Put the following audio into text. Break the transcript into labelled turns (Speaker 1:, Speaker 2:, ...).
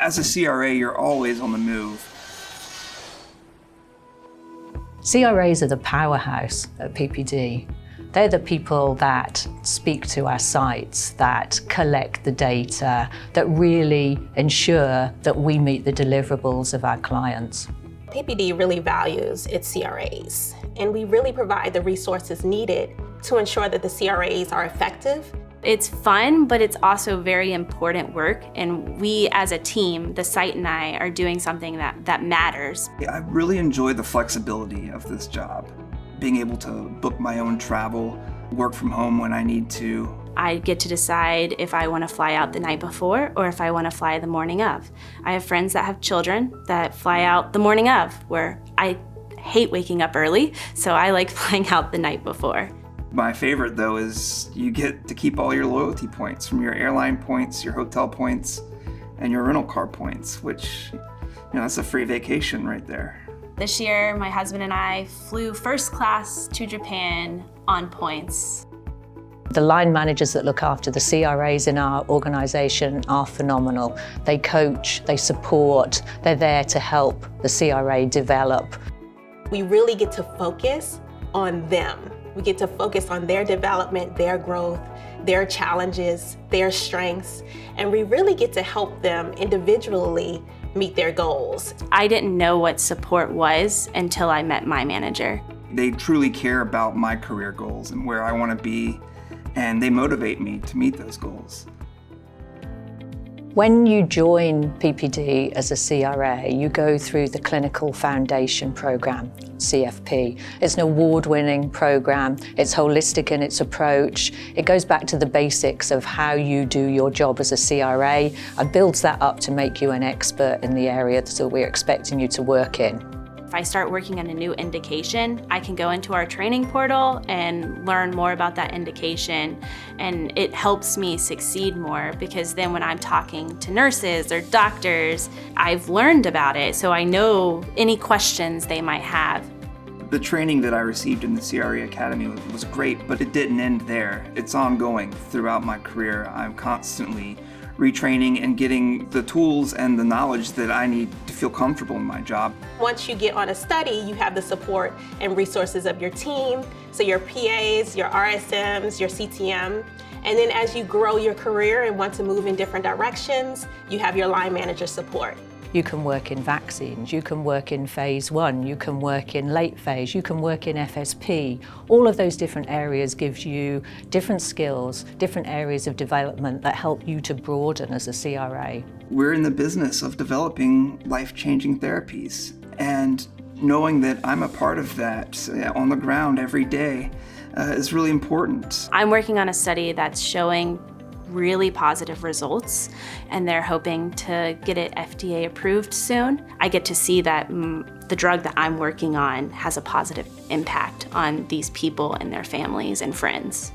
Speaker 1: As a CRA, you're always on the move.
Speaker 2: CRAs are the powerhouse at PPD. They're the people that speak to our sites, that collect the data, that really ensure that we meet the deliverables of our clients.
Speaker 3: PPD really values its CRAs, and we really provide the resources needed to ensure that the CRAs are effective.
Speaker 4: It's fun, but it's also very important work, and we as a team, the site and I, are doing something that matters.
Speaker 1: I really enjoy the flexibility of this job. Being able to book my own travel, work from home when I need to.
Speaker 4: I get to decide if I want to fly out the night before or if I want to fly the morning of. I have friends that have children that fly out the morning of, where I hate waking up early, so I like flying out the night before.
Speaker 1: My favorite, though, is you get to keep all your loyalty points from your airline points, your hotel points, and your rental car points, which, that's a free vacation right there.
Speaker 4: This year, my husband and I flew first class to Japan on points.
Speaker 2: The line managers that look after the CRAs in our organisation are phenomenal. They coach, they support, they're there to help the CRA develop.
Speaker 3: We really get to focus on them. We get to focus on their development, their growth, their challenges, their strengths, and we really get to help them individually meet their goals.
Speaker 4: I didn't know what support was until I met my manager.
Speaker 1: They truly care about my career goals and where I want to be, and they motivate me to meet those goals.
Speaker 2: When you join PPD as a CRA, you go through the Clinical Foundation Programme, CFP. It's an award-winning programme. It's holistic in its approach. It goes back to the basics of how you do your job as a CRA and builds that up to make you an expert in the area that we're expecting you to work in.
Speaker 4: If I start working on a new indication, I can go into our training portal and learn more about that indication, and it helps me succeed more because then when I'm talking to nurses or doctors, I've learned about it, so I know any questions they might have.
Speaker 1: The training that I received in the CRA Academy was great, but it didn't end there. It's ongoing throughout my career. I'm constantly retraining and getting the tools and the knowledge that I need to feel comfortable in my job.
Speaker 3: Once you get on a study, you have the support and resources of your team, so your PAs, your RSMs, your CTM, and then as you grow your career and want to move in different directions, you have your line manager support.
Speaker 2: You can work in vaccines, you can work in phase 1, you can work in late phase, you can work in FSP. All of those different areas gives you different skills, different areas of development that help you to broaden as a CRA.
Speaker 1: We're in the business of developing life-changing therapies, and knowing that I'm a part of that on the ground every day is really important.
Speaker 4: I'm working on a study that's showing really positive results, and they're hoping to get it FDA approved soon. I get to see that the drug that I'm working on has a positive impact on these people and their families and friends.